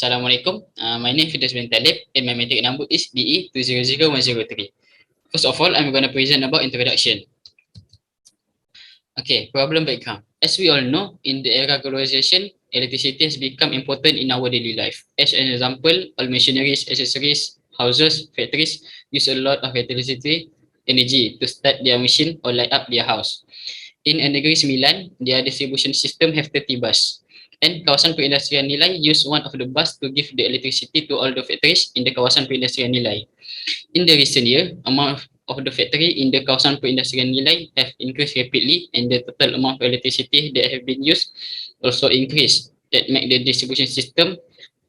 Assalamualaikum. My name is Fidas bin Talib and my metric number is DE200103. First of all, I'm going to present about introduction. Okay, problem background. As we all know, in the era globalization, electricity has become important in our daily life. As an example, all machineries, accessories, houses, factories use a lot of electricity energy to start their machine or light up their house. In Negeri Sembilan, their distribution system have 30 bus. And kawasan perindustrian Nilai use one of the bus to give the electricity to all the factories in the kawasan perindustrian Nilai. In the recent year, amount of the factory in the kawasan perindustrian Nilai have increased rapidly and the total amount of electricity that have been used also increased that make the distribution system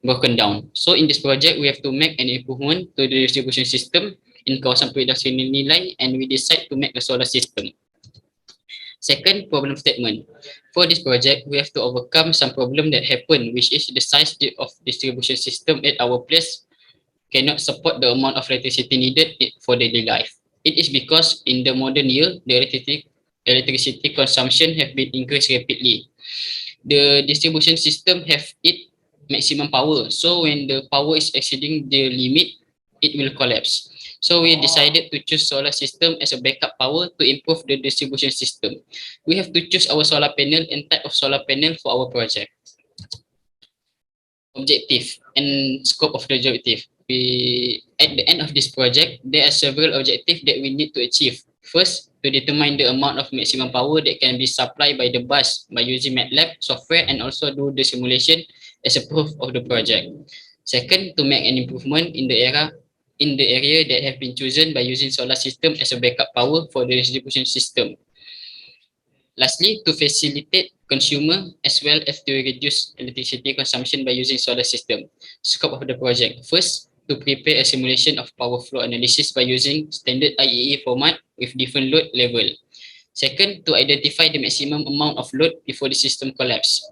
broken down. So in this project, we have to make an improvement to the distribution system in kawasan perindustrian Nilai and we decide to make a solar system. Second, problem statement. For this project, we have to overcome some problem that happen, which is the size of distribution system at our place cannot support the amount of electricity needed for daily life. It is because in the modern year, the electricity consumption have been increased rapidly. The distribution system have its maximum power. So when the power is exceeding the limit, it will collapse. So we decided to choose solar system as a backup power to improve the distribution system. We have to choose our solar panel and type of solar panel for our project. Objective and scope of the objective. At the end of this project, there are several objectives that we need to achieve. First, to determine the amount of maximum power that can be supplied by the bus by using MATLAB software and also do the simulation as a proof of the project. Second, to make an improvement in the area that have been chosen by using solar system as a backup power for the distribution system. Lastly, to facilitate consumer as well as to reduce electricity consumption by using solar system. Scope of the project. First, to prepare a simulation of power flow analysis by using standard IEE format with different load level. Second, to identify the maximum amount of load before the system collapse.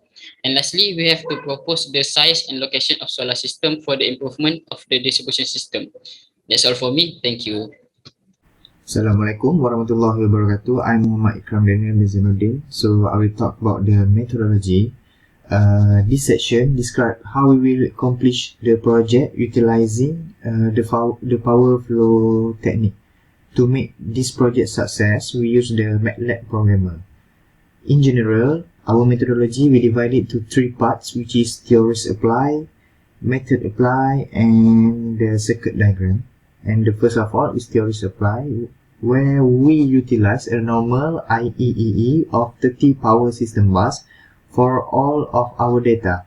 And lastly, we have to propose the size and location of solar system for the improvement of the distribution system. That's all for me. Thank you. Assalamualaikum warahmatullahi wabarakatuh. I'm Muhammad Ikram Daniel Mizanuddin. So I will talk about the methodology. This section describes how we will accomplish the project utilizing the power flow technique. To make this project success, we use the MATLAB programmer. In general, our methodology we divide it to three parts, which is theories apply, method apply, and the circuit diagram. And the first of all is theories apply, where we utilize a normal IEEE of 30 power system bus for all of our data.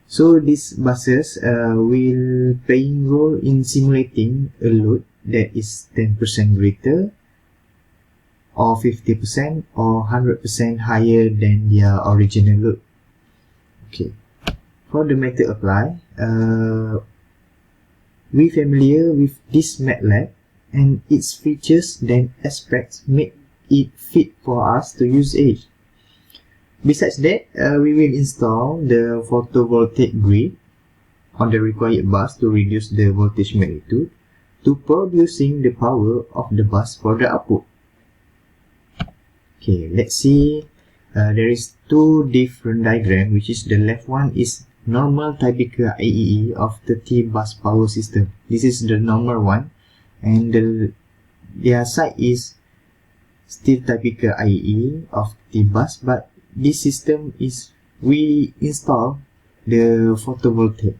So these buses will play a role in simulating a load that is 10% greater or 50% or 100% higher than their original load. Okay. For the method apply, we familiar with this MATLAB and its features then aspects make it fit for us to use it. Besides that, we will install the photovoltaic grid on the required bus to reduce the voltage magnitude to producing the power of the bus for the output. Okay, let's see. There is two different diagrams, which is the left one is normal typical IEE of 30 bus power system. This is the normal one, and their side is still typical IEE of the bus, but this system is we install the photovoltaic.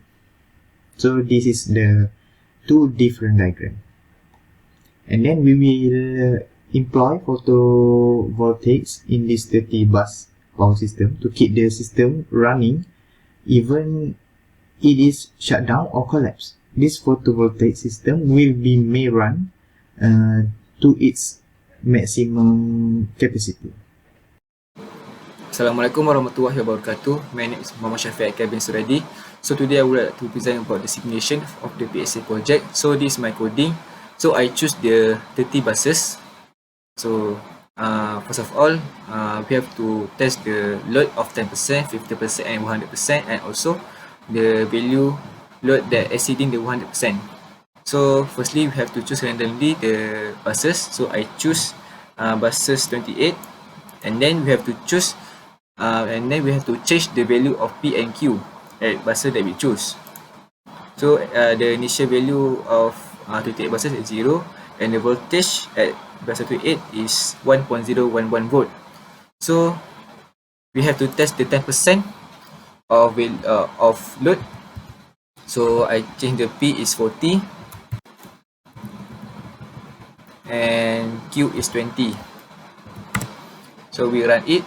So this is the two different diagrams, and then we will employ photovoltaics in this 30 bus power system to keep the system running even it is shut down or collapse. This photovoltaic system will be may run to its maximum capacity. Assalamualaikum warahmatullahi wabarakatuh. My name is Muhammad Syafiq Kevin Suradi. So today I would like to present about the simulation of the PSA project. So this is my coding. So I choose the 30 buses. So first of all, we have to test the load of 10%, 50% and 100%, and also the value load that exceeding the 100%. So firstly, we have to choose randomly the buses. So I choose buses 28, and then we have to choose and then we have to change the value of P and Q. at buzzer that we choose. So the initial value of 28 buses is 0, and the voltage at bus 28 is 1.011 volt. So we have to test the 10% of load. So I change the P is 40 and Q is 20. So we run it.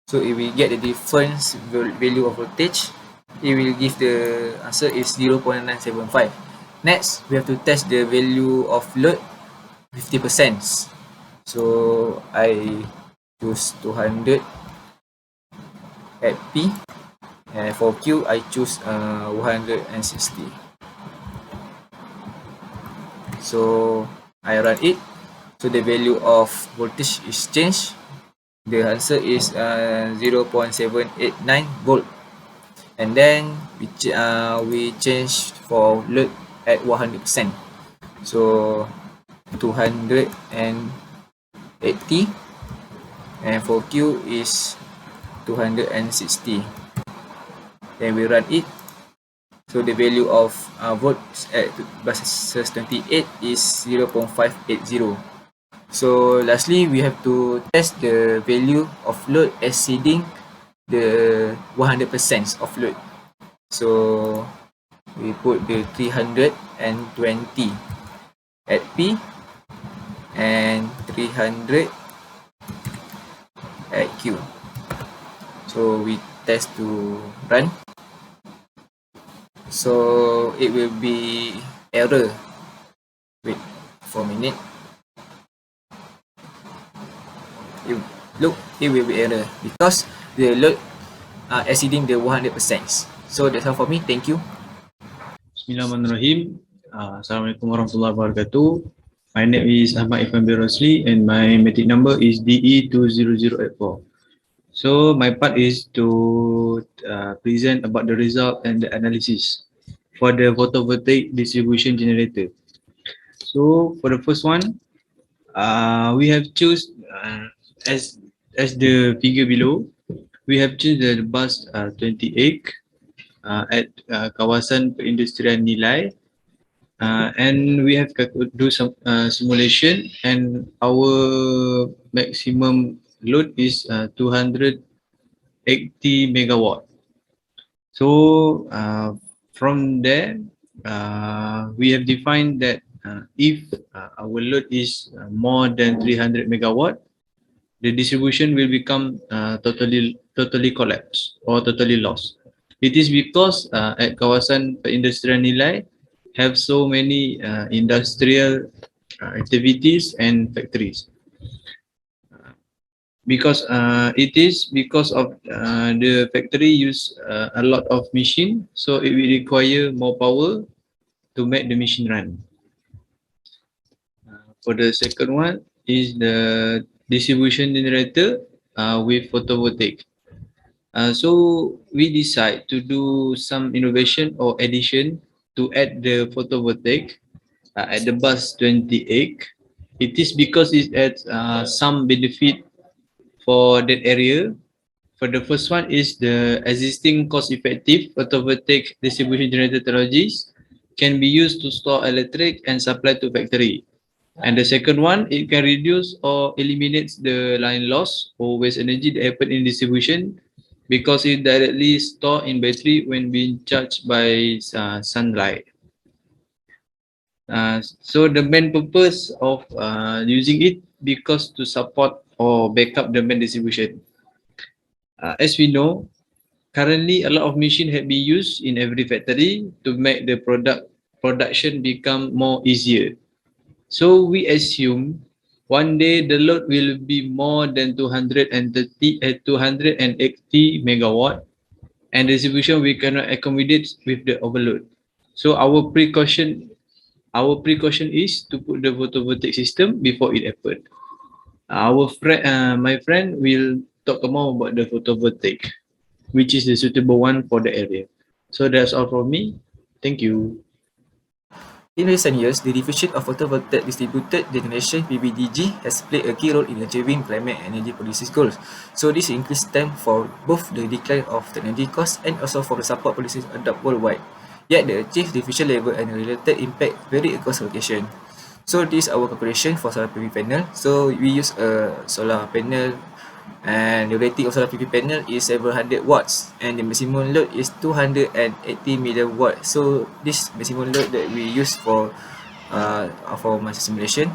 So if we get the difference value of voltage, it will give the answer is 0.975. Next, we have to test the value of load 50%. So I choose 200 at P, and for Q I choose 160. So I run it. So the value of voltage is changed. The answer is 0.789 volt. And then we change for load at 100%. So 280, and for Q is 260. Then we run it. So the value of volts at buses 28 is 0.580. So lastly, we have to test the value of load exceeding the 100% of load. So we put the 320 at P and 300 at Q. So we test to run. So it will be error. Wait for a minute. It will be error because the load exceeding the 100%. So that's all for me. Thank you. Bismillahirrahmanirrahim. Assalamualaikum warahmatullahi wabarakatuh. My name is Ahmad Ifan Birosli and my matric number is DE20084. So my part is to present about the result and the analysis for the photovoltaic distribution generator. So for the first one, we have choose as the figure below, we have choose the bus 28 at kawasan perindustrian Nilai, and we have do some simulation, and our maximum load is 280 megawatt. So from there, we have defined that if our load is more than 300 megawatt, the distribution will become totally collapsed or totally lost. It is because at kawasan perindustrian Nilai have so many industrial activities and factories. Because it is because of the factory use a lot of machine, so it will require more power to make the machine run. For the second one is the distribution generator with photovoltaic. So we decide to do some innovation or addition to add the photovoltaic at the bus 28. It is because it adds some benefit for that area. For the first one is the existing cost-effective photovoltaic distribution generator technologies can be used to store electric and supply to factory. And the second one, it can reduce or eliminates the line loss or waste energy that happen in distribution because it directly stored in battery when being charged by sunlight. So the main purpose of using it because to support or back up the main distribution. As we know, currently a lot of machine have been used in every factory to make the production become more easier. So we assume one day the load will be more than 280 megawatt, and distribution we cannot accommodate with the overload. So our precaution is to put the photovoltaic system before it happens. My friend will talk more about the photovoltaic, which is the suitable one for the area. So that's all from me. Thank you. In recent years, the diffusion of photovoltaic distributed generation (PVDG) has played a key role in achieving climate energy policy goals. So this increased time for both the decline of technology costs and also for the support policies adopted worldwide. Yet the achieved diffusion level and related impact vary across location. So this is our calculation for solar PV panel. So we use a solar panel and the rating of solar PV panel is 700 watts and the maximum load is 280 million watts. So this maximum load that we use for my simulation,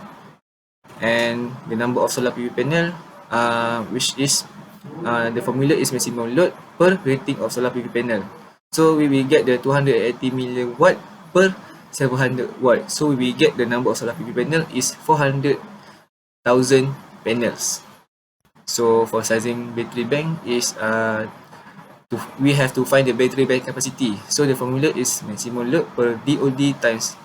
and the number of solar PV panel which is the formula is maximum load per rating of solar PV panel. So we will get the 280 million watt per 700 watt. So we will get the number of solar PV panel is 400,000 panels. So for sizing battery bank is we have to find the battery bank capacity. So the formula is maximum load per DOD times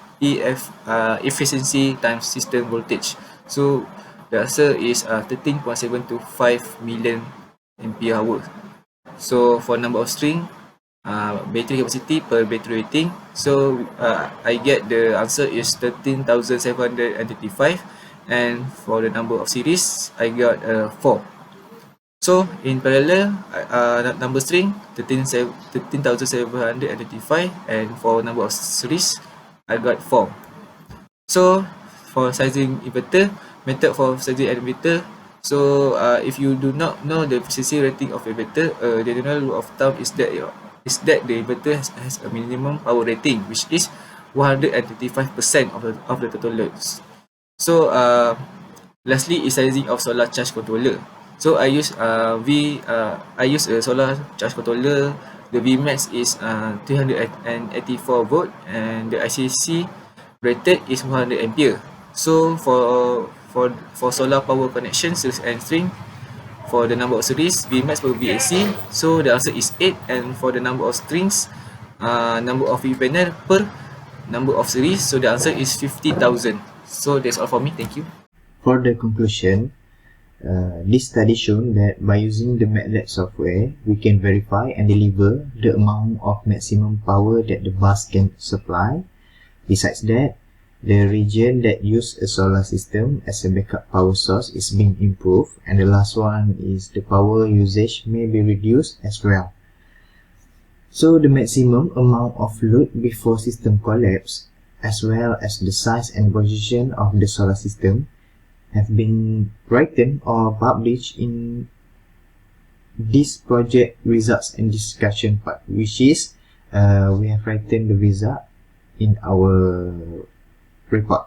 efficiency times system voltage. So the answer is 13.725 million ampere hour. So for number of string, battery capacity per battery rating, so I get the answer is 13,735, and for the number of series I got 4. So in parallel, number string 13,735, and for number of series I got 4. So for sizing inverter, method for sizing an inverter. So if you do not know the efficiency rating of inverter, the general rule of thumb is that the inverter has a minimum power rating, which is 135% of the total loads. So lastly is sizing of solar charge controller. So I use a solar charge controller. The Vmax is 384 volt and the ICC rated is 100 ampere. So for solar power connection series and string, for the number of series Vmax per VAC, so the answer is 8, and for the number of strings, number of PV panel per number of series, so the answer is 50,000. So that's all for me. Thank you. For the conclusion, this study shown that by using the MATLAB software, we can verify and deliver the amount of maximum power that the bus can supply. Besides that, the region that use a solar system as a backup power source is being improved, and the last one is the power usage may be reduced as well. So the maximum amount of load before system collapse, as well as the size and position of the solar system, have been written or published in this project results and discussion part, which is we have written the result in our report.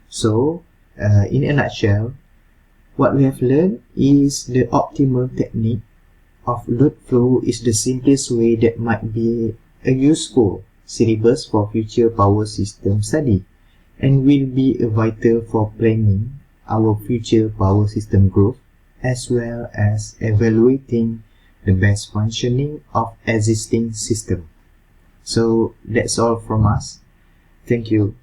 So in a nutshell, what we have learned is the optimal technique of load flow is the simplest way that might be a useful syllabus for future power system study, and will be vital for planning our future power system growth, as well as evaluating the best functioning of existing system. So that's all from us. Thank you.